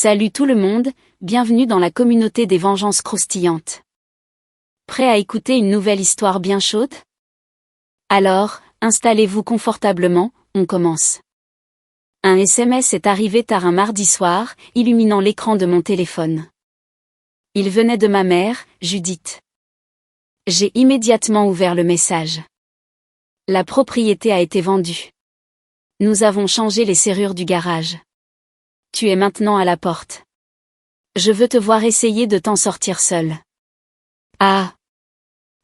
Salut tout le monde, bienvenue dans la communauté des vengeances croustillantes. Prêt à écouter une nouvelle histoire bien chaude? Alors, installez-vous confortablement, on commence. Un SMS est arrivé tard un mardi soir, illuminant l'écran de mon téléphone. Il venait de ma mère, Judith. J'ai immédiatement ouvert le message. La propriété a été vendue. Nous avons changé les serrures du garage. Tu es maintenant à la porte. Je veux te voir essayer de t'en sortir seul. Ah!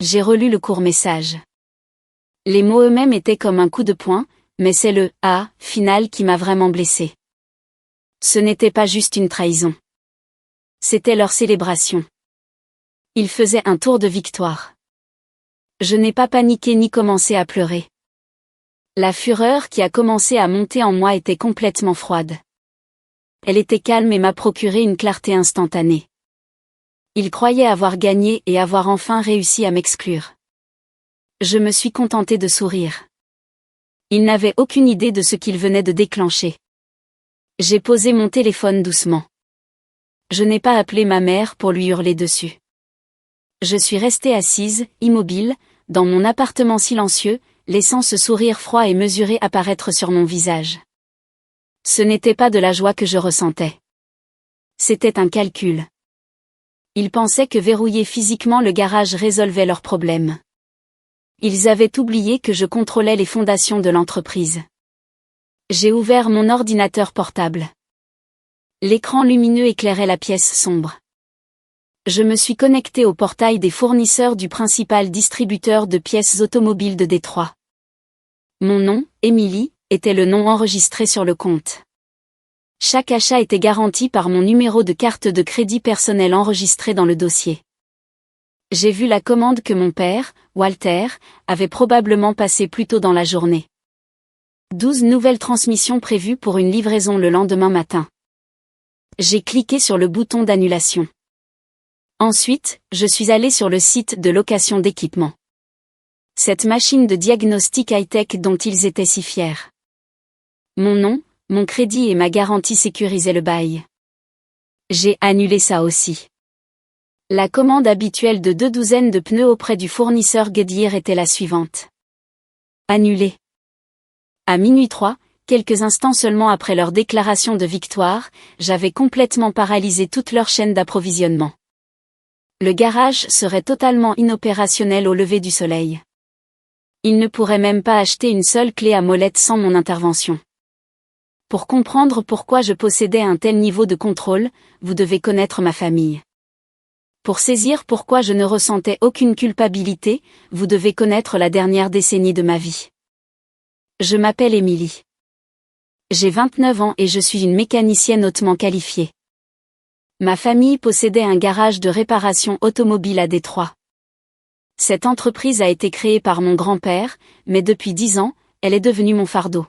J'ai relu le court message. Les mots eux-mêmes étaient comme un coup de poing, mais c'est le « ah » final qui m'a vraiment blessé. Ce n'était pas juste une trahison. C'était leur célébration. Ils faisaient un tour de victoire. Je n'ai pas paniqué ni commencé à pleurer. La fureur qui a commencé à monter en moi était complètement froide. Elle était calme et m'a procuré une clarté instantanée. Ils croyaient avoir gagné et avoir enfin réussi à m'exclure. Je me suis contentée de sourire. Ils n'avaient aucune idée de ce qu'ils venaient de déclencher. J'ai posé mon téléphone doucement. Je n'ai pas appelé ma mère pour lui hurler dessus. Je suis restée assise, immobile, dans mon appartement silencieux, laissant ce sourire froid et mesuré apparaître sur mon visage. Ce n'était pas de la joie que je ressentais. C'était un calcul. Ils pensaient que verrouiller physiquement le garage résolvait leurs problèmes. Ils avaient oublié que je contrôlais les fondations de l'entreprise. J'ai ouvert mon ordinateur portable. L'écran lumineux éclairait la pièce sombre. Je me suis connectée au portail des fournisseurs du principal distributeur de pièces automobiles de Détroit. Mon nom, Émilie, était le nom enregistré sur le compte. Chaque achat était garanti par mon numéro de carte de crédit personnel enregistré dans le dossier. J'ai vu la commande que mon père, Walter, avait probablement passée plus tôt dans la journée. 12 nouvelles transmissions prévues pour une livraison le lendemain matin. J'ai cliqué sur le bouton d'annulation. Ensuite, je suis allé sur le site de location d'équipement. Cette machine de diagnostic high-tech dont ils étaient si fiers. Mon nom, mon crédit et ma garantie sécurisaient le bail. J'ai annulé ça aussi. La commande habituelle de 2 douzaines de pneus auprès du fournisseur Goodyear était la suivante. Annulée. À minuit 3, quelques instants seulement après leur déclaration de victoire, j'avais complètement paralysé toute leur chaîne d'approvisionnement. Le garage serait totalement inopérationnel au lever du soleil. Ils ne pourraient même pas acheter une seule clé à molette sans mon intervention. Pour comprendre pourquoi je possédais un tel niveau de contrôle, vous devez connaître ma famille. Pour saisir pourquoi je ne ressentais aucune culpabilité, vous devez connaître la dernière décennie de ma vie. Je m'appelle Émilie. J'ai 29 ans et je suis une mécanicienne hautement qualifiée. Ma famille possédait un garage de réparation automobile à Détroit. Cette entreprise a été créée par mon grand-père, mais depuis 10 ans, elle est devenue mon fardeau.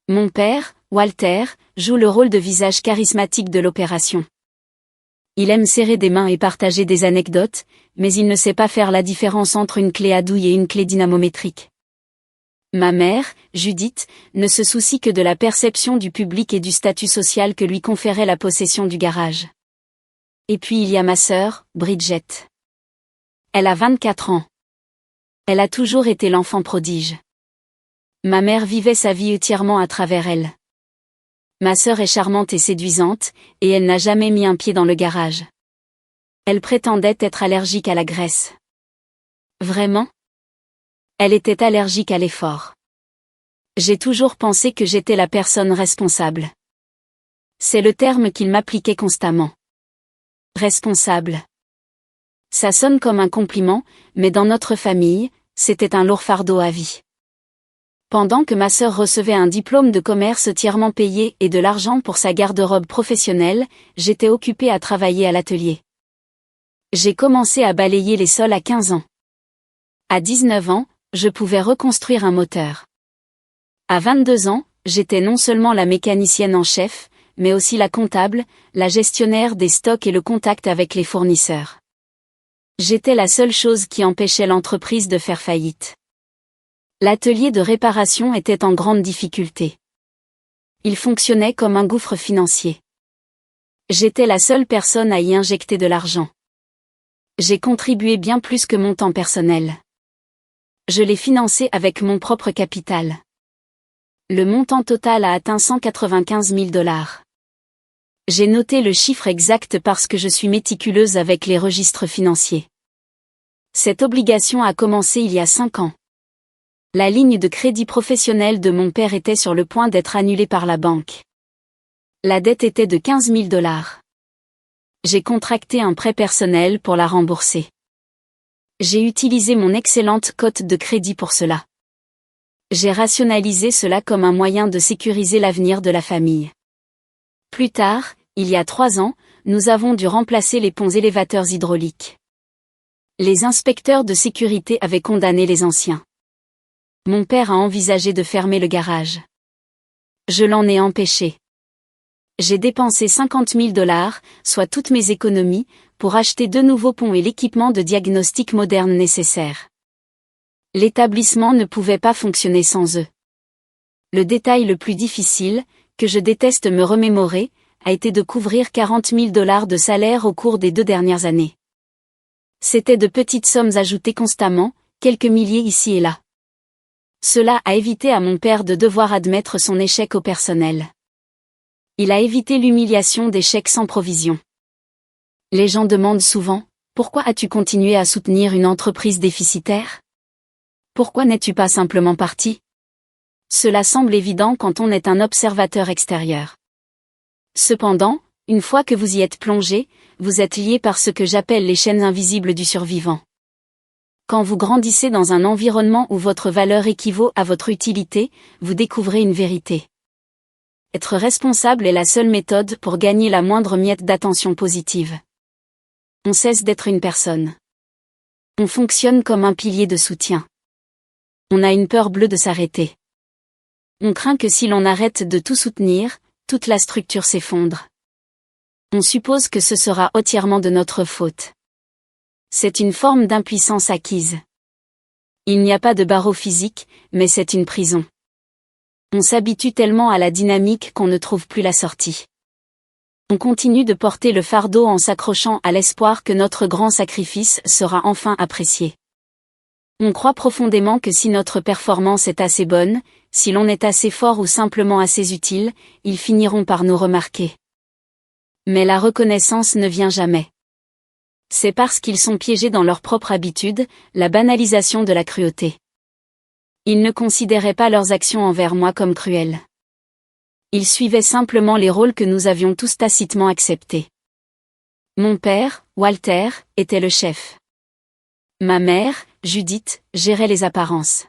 Mon père, Walter, joue le rôle de visage charismatique de l'opération. Il aime serrer des mains et partager des anecdotes, mais il ne sait pas faire la différence entre une clé à douille et une clé dynamométrique. Ma mère, Judith, ne se soucie que de la perception du public et du statut social que lui conférait la possession du garage. Et puis il y a ma sœur, Bridget. Elle a 24 ans. Elle a toujours été l'enfant prodige. Ma mère vivait sa vie entièrement à travers elle. Ma sœur est charmante et séduisante, et elle n'a jamais mis un pied dans le garage. Elle prétendait être allergique à la graisse. Vraiment? Elle était allergique à l'effort. J'ai toujours pensé que j'étais la personne responsable. C'est le terme qu'il m'appliquait constamment. Responsable. Ça sonne comme un compliment, mais dans notre famille, c'était un lourd fardeau à vie. Pendant que ma sœur recevait un diplôme de commerce entièrement payé et de l'argent pour sa garde-robe professionnelle, j'étais occupée à travailler à l'atelier. J'ai commencé à balayer les sols à 15 ans. À 19 ans, je pouvais reconstruire un moteur. À 22 ans, j'étais non seulement la mécanicienne en chef, mais aussi la comptable, la gestionnaire des stocks et le contact avec les fournisseurs. J'étais la seule chose qui empêchait l'entreprise de faire faillite. L'atelier de réparation était en grande difficulté. Il fonctionnait comme un gouffre financier. J'étais la seule personne à y injecter de l'argent. J'ai contribué bien plus que mon temps personnel. Je l'ai financé avec mon propre capital. Le montant total a atteint 195 000 $. J'ai noté le chiffre exact parce que je suis méticuleuse avec les registres financiers. Cette obligation a commencé il y a 5 ans. La ligne de crédit professionnel de mon père était sur le point d'être annulée par la banque. La dette était de 15 000 $. J'ai contracté un prêt personnel pour la rembourser. J'ai utilisé mon excellente cote de crédit pour cela. J'ai rationalisé cela comme un moyen de sécuriser l'avenir de la famille. Plus tard, il y a 3 ans, nous avons dû remplacer les ponts élévateurs hydrauliques. Les inspecteurs de sécurité avaient condamné les anciens. Mon père a envisagé de fermer le garage. Je l'en ai empêché. J'ai dépensé 50 000 $, soit toutes mes économies, pour acheter 2 nouveaux ponts et l'équipement de diagnostic moderne nécessaire. L'établissement ne pouvait pas fonctionner sans eux. Le détail le plus difficile, que je déteste me remémorer, a été de couvrir 40 000 $ de salaire au cours des 2 dernières années. C'étaient de petites sommes ajoutées constamment, quelques milliers ici et là. Cela a évité à mon père de devoir admettre son échec au personnel. Il a évité l'humiliation des chèques sans provision. Les gens demandent souvent, pourquoi as-tu continué à soutenir une entreprise déficitaire? Pourquoi n'es-tu pas simplement parti? Cela semble évident quand on est un observateur extérieur. Cependant, une fois que vous y êtes plongé, vous êtes lié par ce que j'appelle les chaînes invisibles du survivant. Quand vous grandissez dans un environnement où votre valeur équivaut à votre utilité, vous découvrez une vérité. Être responsable est la seule méthode pour gagner la moindre miette d'attention positive. On cesse d'être une personne. On fonctionne comme un pilier de soutien. On a une peur bleue de s'arrêter. On craint que si l'on arrête de tout soutenir, toute la structure s'effondre. On suppose que ce sera entièrement de notre faute. C'est une forme d'impuissance acquise. Il n'y a pas de barreau physique, mais c'est une prison. On s'habitue tellement à la dynamique qu'on ne trouve plus la sortie. On continue de porter le fardeau en s'accrochant à l'espoir que notre grand sacrifice sera enfin apprécié. On croit profondément que si notre performance est assez bonne, si l'on est assez fort ou simplement assez utile, ils finiront par nous remarquer. Mais la reconnaissance ne vient jamais. C'est parce qu'ils sont piégés dans leur propre habitude, la banalisation de la cruauté. Ils ne considéraient pas leurs actions envers moi comme cruelles. Ils suivaient simplement les rôles que nous avions tous tacitement acceptés. Mon père, Walter, était le chef. Ma mère, Judith, gérait les apparences.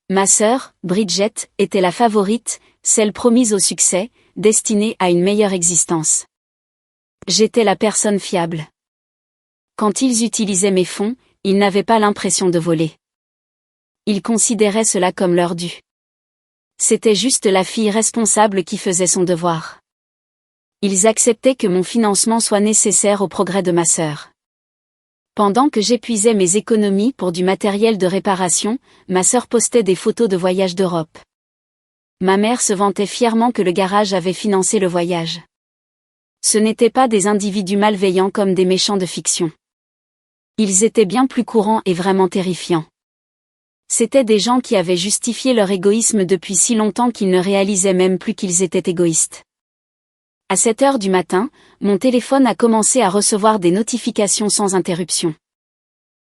Ma sœur, Bridget, était la favorite, celle promise au succès, destinée à une meilleure existence. J'étais la personne fiable. Quand ils utilisaient mes fonds, ils n'avaient pas l'impression de voler. Ils considéraient cela comme leur dû. C'était juste la fille responsable qui faisait son devoir. Ils acceptaient que mon financement soit nécessaire au progrès de ma sœur. Pendant que j'épuisais mes économies pour du matériel de réparation, ma sœur postait des photos de voyages d'Europe. Ma mère se vantait fièrement que le garage avait financé le voyage. Ce n'étaient pas des individus malveillants comme des méchants de fiction. Ils étaient bien plus courants et vraiment terrifiants. C'étaient des gens qui avaient justifié leur égoïsme depuis si longtemps qu'ils ne réalisaient même plus qu'ils étaient égoïstes. À 7 heures du matin, mon téléphone a commencé à recevoir des notifications sans interruption.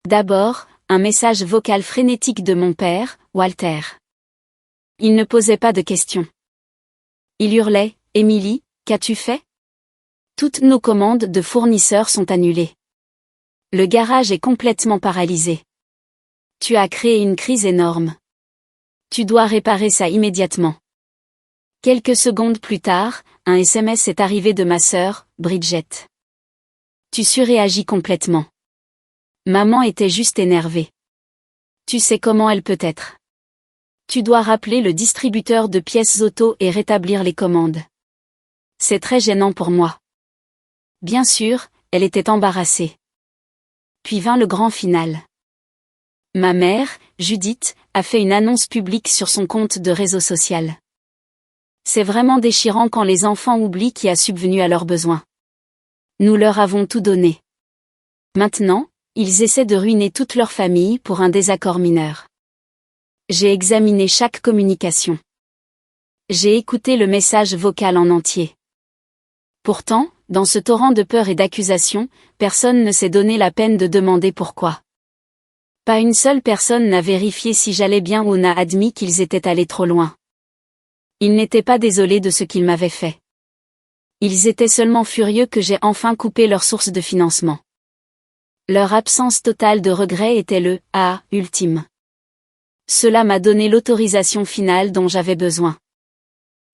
D'abord, un message vocal frénétique de mon père, Walter. Il ne posait pas de questions. Il hurlait, « Émilie, qu'as-tu fait? Toutes nos commandes de fournisseurs sont annulées. Le garage est complètement paralysé. Tu as créé une crise énorme. Tu dois réparer ça immédiatement. » Quelques secondes plus tard, un SMS est arrivé de ma sœur, Bridget. Tu surréagis complètement. Maman était juste énervée. Tu sais comment elle peut être. Tu dois rappeler le distributeur de pièces auto et rétablir les commandes. C'est très gênant pour moi. Bien sûr, elle était embarrassée. Puis vint le grand final. Ma mère, Judith, a fait une annonce publique sur son compte de réseau social. C'est vraiment déchirant quand les enfants oublient qui a subvenu à leurs besoins. Nous leur avons tout donné. Maintenant, ils essaient de ruiner toute leur famille pour un désaccord mineur. J'ai examiné chaque communication. J'ai écouté le message vocal en entier. Pourtant, dans ce torrent de peur et d'accusations, personne ne s'est donné la peine de demander pourquoi. Pas une seule personne n'a vérifié si j'allais bien ou n'a admis qu'ils étaient allés trop loin. Ils n'étaient pas désolés de ce qu'ils m'avaient fait. Ils étaient seulement furieux que j'ai enfin coupé leur source de financement. Leur absence totale de regret était le « ah » ultime. Cela m'a donné l'autorisation finale dont j'avais besoin.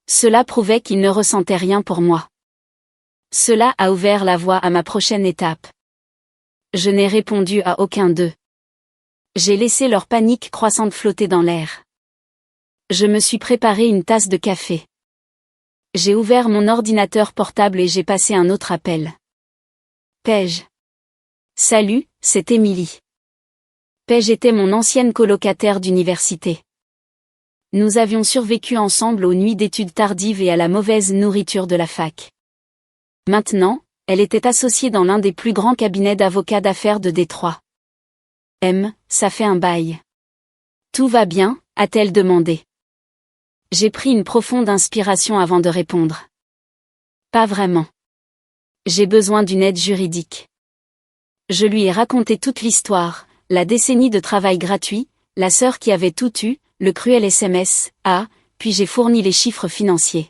Cela prouvait qu'ils ne ressentaient rien pour moi. Cela a ouvert la voie à ma prochaine étape. Je n'ai répondu à aucun d'eux. J'ai laissé leur panique croissante flotter dans l'air. Je me suis préparé une tasse de café. J'ai ouvert mon ordinateur portable et j'ai passé un autre appel. Paige. Salut, c'est Émilie. Paige était mon ancienne colocataire d'université. Nous avions survécu ensemble aux nuits d'études tardives et à la mauvaise nourriture de la fac. Maintenant, elle était associée dans l'un des plus grands cabinets d'avocats d'affaires de Détroit. Ça fait un bail. Tout va bien, a-t-elle demandé. J'ai pris une profonde inspiration avant de répondre. Pas vraiment. J'ai besoin d'une aide juridique. Je lui ai raconté toute l'histoire, la décennie de travail gratuit, la sœur qui avait tout eu, le cruel SMS, puis j'ai fourni les chiffres financiers.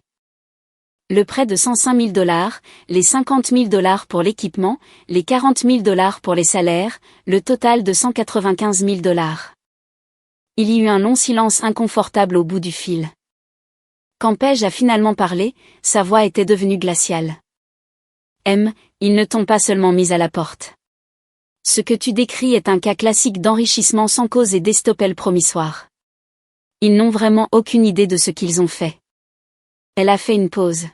Le prêt de $105 000, les $50 000 pour l'équipement, les $40 000 pour les salaires, le total de $195 000. Il y eut un long silence inconfortable au bout du fil. Quand Paige a finalement parlé, sa voix était devenue glaciale. Ils ne t'ont pas seulement mise à la porte. Ce que tu décris est un cas classique d'enrichissement sans cause et d'estoppel promissoire. Ils n'ont vraiment aucune idée de ce qu'ils ont fait. Elle a fait une pause.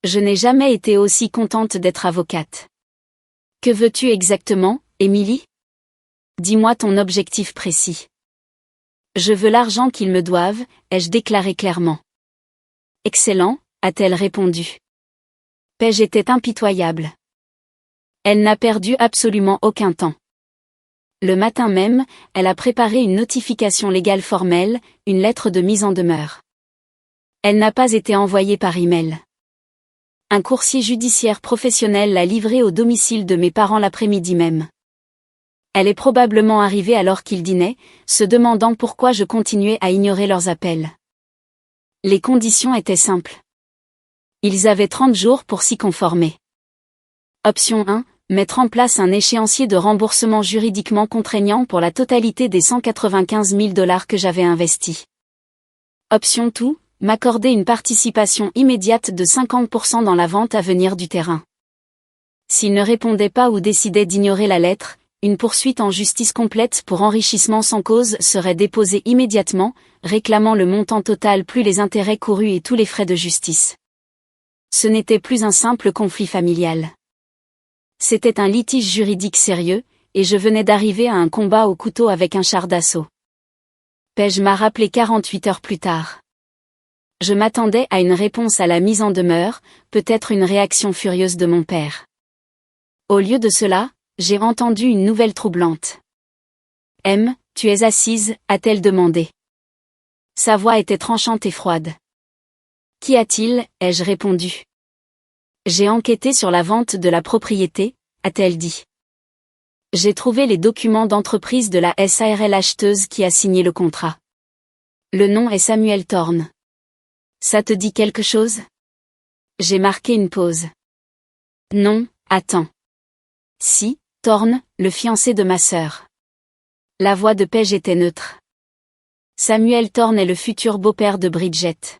Je n'ai jamais été aussi contente d'être avocate. Que veux-tu exactement, Émilie? Dis-moi ton objectif précis. Je veux l'argent qu'ils me doivent, ai-je déclaré clairement. Excellent, a-t-elle répondu. Paige était impitoyable. Elle n'a perdu absolument aucun temps. Le matin même, elle a préparé une notification légale formelle, une lettre de mise en demeure. Elle n'a pas été envoyée par email. Un coursier judiciaire professionnel l'a livrée au domicile de mes parents l'après-midi même. Elle est probablement arrivée alors qu'ils dînaient, se demandant pourquoi je continuais à ignorer leurs appels. Les conditions étaient simples. Ils avaient 30 jours pour s'y conformer. Option 1, mettre en place un échéancier de remboursement juridiquement contraignant pour la totalité des $195 000 que j'avais investis. Option 2, m'accorder une participation immédiate de 50% dans la vente à venir du terrain. S'il ne répondait pas ou décidait d'ignorer la lettre, une poursuite en justice complète pour enrichissement sans cause serait déposée immédiatement, réclamant le montant total plus les intérêts courus et tous les frais de justice. Ce n'était plus un simple conflit familial. C'était un litige juridique sérieux, et je venais d'arriver à un combat au couteau avec un char d'assaut. Paige m'a rappelé 48 heures plus tard. Je m'attendais à une réponse à la mise en demeure, peut-être une réaction furieuse de mon père. Au lieu de cela, j'ai entendu une nouvelle troublante. Tu es assise, a-t-elle demandé. Sa voix était tranchante et froide. Qu'y a-t-il, ai-je répondu. J'ai enquêté sur la vente de la propriété, a-t-elle dit. J'ai trouvé les documents d'entreprise de la SARL acheteuse qui a signé le contrat. Le nom est Samuel Thorne. Ça te dit quelque chose? J'ai marqué une pause. Non, attends. Si, Thorne, le fiancé de ma sœur. La voix de Paige était neutre. Samuel Thorne est le futur beau-père de Bridget.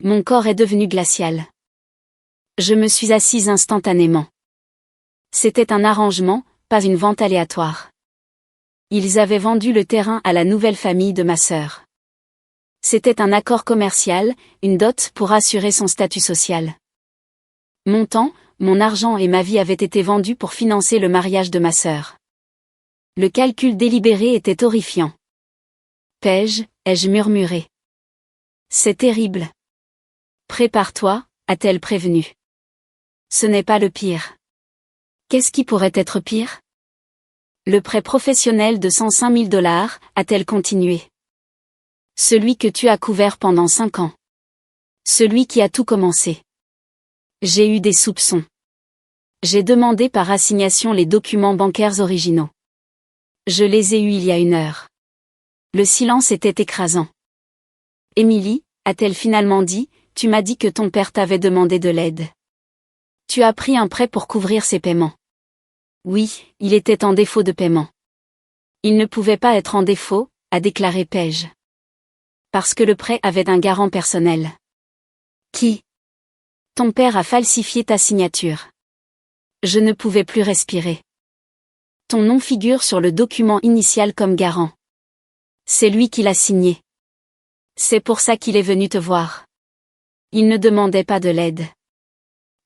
Mon corps est devenu glacial. Je me suis assise instantanément. C'était un arrangement, pas une vente aléatoire. Ils avaient vendu le terrain à la nouvelle famille de ma sœur. C'était un accord commercial, une dot pour assurer son statut social. Mon temps, mon argent et ma vie avaient été vendus pour financer le mariage de ma sœur. Le calcul délibéré était horrifiant. Paige, ai-je murmuré. C'est terrible. Prépare-toi, a-t-elle prévenu. Ce n'est pas le pire. Qu'est-ce qui pourrait être pire? Le prêt professionnel de 105 000 $, a-t-elle continué. Celui que tu as couvert pendant 5 ans. Celui qui a tout commencé. J'ai eu des soupçons. J'ai demandé par assignation les documents bancaires originaux. Je les ai eus il y a 1 heure. Le silence était écrasant. Émilie, a-t-elle finalement dit, tu m'as dit que ton père t'avait demandé de l'aide. Tu as pris un prêt pour couvrir ses paiements. Oui, il était en défaut de paiement. Il ne pouvait pas être en défaut, a déclaré Paige. Parce que le prêt avait un garant personnel. Qui? Ton père a falsifié ta signature. Je ne pouvais plus respirer. Ton nom figure sur le document initial comme garant. C'est lui qui l'a signé. C'est pour ça qu'il est venu te voir. Il ne demandait pas de l'aide.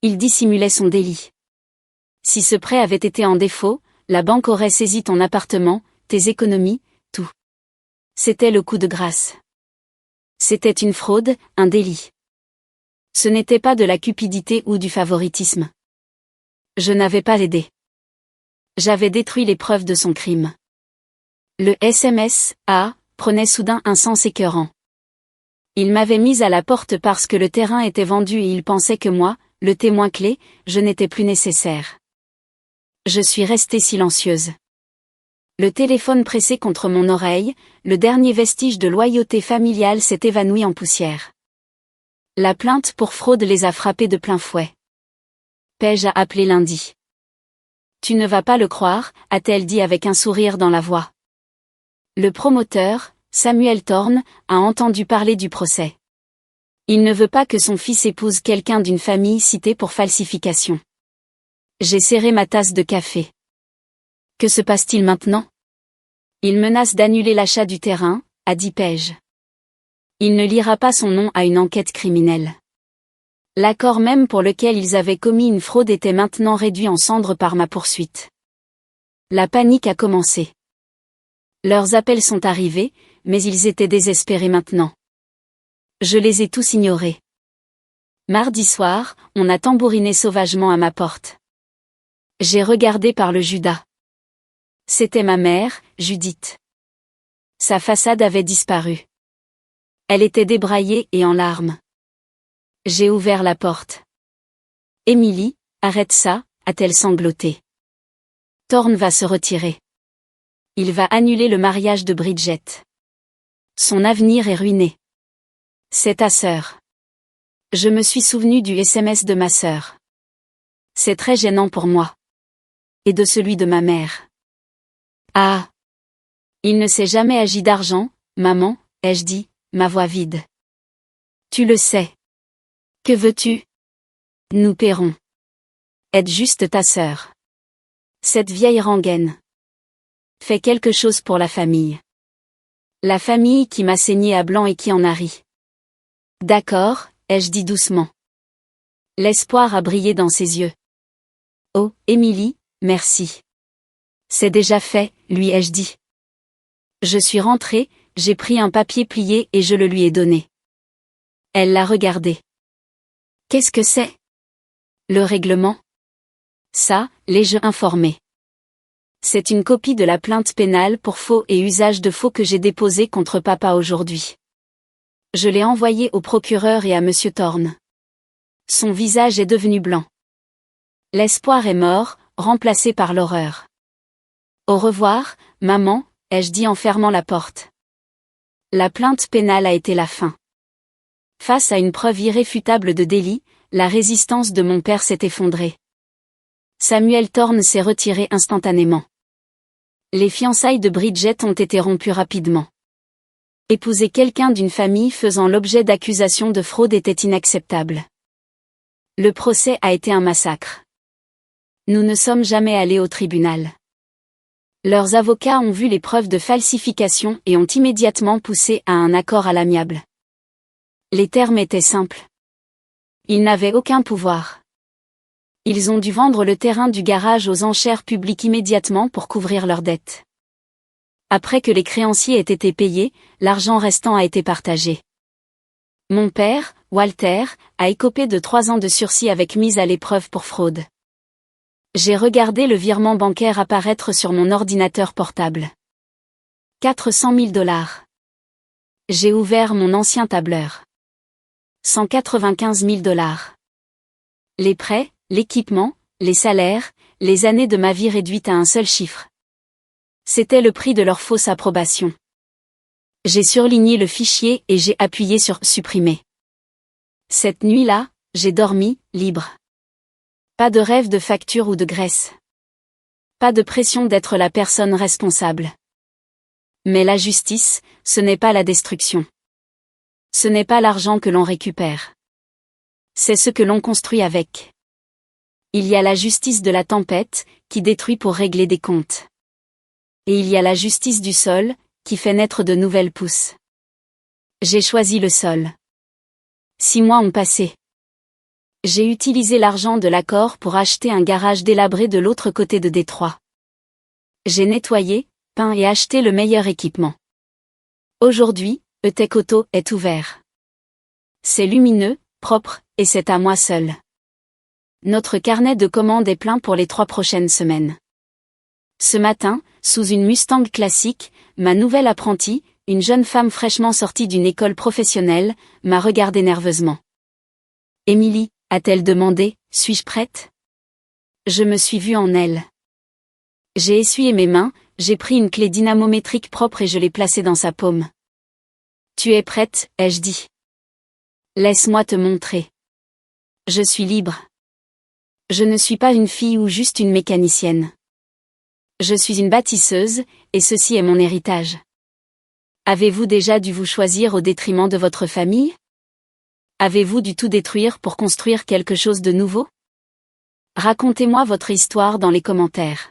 Il dissimulait son délit. Si ce prêt avait été en défaut, la banque aurait saisi ton appartement, tes économies, tout. C'était le coup de grâce. C'était une fraude, un délit. Ce n'était pas de la cupidité ou du favoritisme. Je n'avais pas aidé. J'avais détruit les preuves de son crime. Le SMS, prenait soudain un sens écœurant. Il m'avait mise à la porte parce que le terrain était vendu et il pensait que moi, le témoin clé, je n'étais plus nécessaire. Je suis restée silencieuse. Le téléphone pressé contre mon oreille, le dernier vestige de loyauté familiale s'est évanoui en poussière. La plainte pour fraude les a frappés de plein fouet. Paige a appelé lundi. Tu ne vas pas le croire, a-t-elle dit avec un sourire dans la voix. Le promoteur, Samuel Thorne, a entendu parler du procès. Il ne veut pas que son fils épouse quelqu'un d'une famille citée pour falsification. J'ai serré ma tasse de café. Que se passe-t-il maintenant? Il menace d'annuler l'achat du terrain, a dit Paige. Il ne liera pas son nom à une enquête criminelle. L'accord même pour lequel ils avaient commis une fraude était maintenant réduit en cendres par ma poursuite. La panique a commencé. Leurs appels sont arrivés, mais ils étaient désespérés maintenant. Je les ai tous ignorés. Mardi soir, on a tambouriné sauvagement à ma porte. J'ai regardé par le Judas. C'était ma mère, Judith. Sa façade avait disparu. Elle était débraillée et en larmes. J'ai ouvert la porte. Émilie, arrête ça, a-t-elle sangloté. Thorne va se retirer. Il va annuler le mariage de Bridget. Son avenir est ruiné. C'est ta sœur. Je me suis souvenu du SMS de ma sœur. C'est très gênant pour moi. Et de celui de ma mère. Ah! Il ne s'est jamais agi d'argent, maman, ai-je dit, ma voix vide. Tu le sais. Que veux-tu? Nous paierons. Aide juste ta sœur. Cette vieille rengaine. Fais quelque chose pour la famille. La famille qui m'a saigné à blanc et qui en a ri. D'accord, ai-je dit doucement. L'espoir a brillé dans ses yeux. Oh, Émilie, merci. C'est déjà fait, lui ai-je dit. Je suis rentrée, j'ai pris un papier plié et je le lui ai donné. Elle l'a regardé. Qu'est-ce que c'est? Le règlement? Ça, les jeux informés. C'est une copie de la plainte pénale pour faux et usage de faux que j'ai déposée contre papa aujourd'hui. Je l'ai envoyée au procureur et à monsieur Thorne. Son visage est devenu blanc. L'espoir est mort, remplacé par l'horreur. Au revoir, maman, ai-je dit en fermant la porte. La plainte pénale a été la fin. Face à une preuve irréfutable de délit, la résistance de mon père s'est effondrée. Samuel Thorne s'est retiré instantanément. Les fiançailles de Bridget ont été rompues rapidement. Épouser quelqu'un d'une famille faisant l'objet d'accusations de fraude était inacceptable. Le procès a été un massacre. Nous ne sommes jamais allés au tribunal. Leurs avocats ont vu les preuves de falsification et ont immédiatement poussé à un accord à l'amiable. Les termes étaient simples. Ils n'avaient aucun pouvoir. Ils ont dû vendre le terrain du garage aux enchères publiques immédiatement pour couvrir leurs dettes. Après que les créanciers aient été payés, l'argent restant a été partagé. Mon père, Walter, a écopé de 3 ans de sursis avec mise à l'épreuve pour fraude. J'ai regardé le virement bancaire apparaître sur mon ordinateur portable. 400 000 $. J'ai ouvert mon ancien tableur. 195 000 $. Les prêts, l'équipement, les salaires, les années de ma vie réduites à un seul chiffre. C'était le prix de leur fausse approbation. J'ai surligné le fichier et j'ai appuyé sur « Supprimer ». Cette nuit-là, j'ai dormi, libre. Pas de rêve de facture ou de graisse. Pas de pression d'être la personne responsable. Mais la justice, ce n'est pas la destruction. Ce n'est pas l'argent que l'on récupère. C'est ce que l'on construit avec. Il y a la justice de la tempête, qui détruit pour régler des comptes. Et il y a la justice du sol, qui fait naître de nouvelles pousses. J'ai choisi le sol. 6 mois ont passé. J'ai utilisé l'argent de l'accord pour acheter un garage délabré de l'autre côté de Détroit. J'ai nettoyé, peint et acheté le meilleur équipement. Aujourd'hui, E-Tech Auto est ouvert. C'est lumineux, propre, et c'est à moi seul. Notre carnet de commandes est plein pour les 3 prochaines semaines. Ce matin, sous une Mustang classique, ma nouvelle apprentie, une jeune femme fraîchement sortie d'une école professionnelle, m'a regardé nerveusement. « Émilie » a-t-elle demandé, « suis-je prête ?» Je me suis vue en elle. J'ai essuyé mes mains, j'ai pris une clé dynamométrique propre et je l'ai placée dans sa paume. « Tu es prête ?» ai-je dit. « Laisse-moi te montrer. Je suis libre. Je ne suis pas une fille ou juste une mécanicienne. Je suis une bâtisseuse, et ceci est mon héritage. Avez-vous déjà dû vous choisir au détriment de votre famille? Avez-vous dû tout détruire pour construire quelque chose de nouveau? Racontez-moi votre histoire dans les commentaires.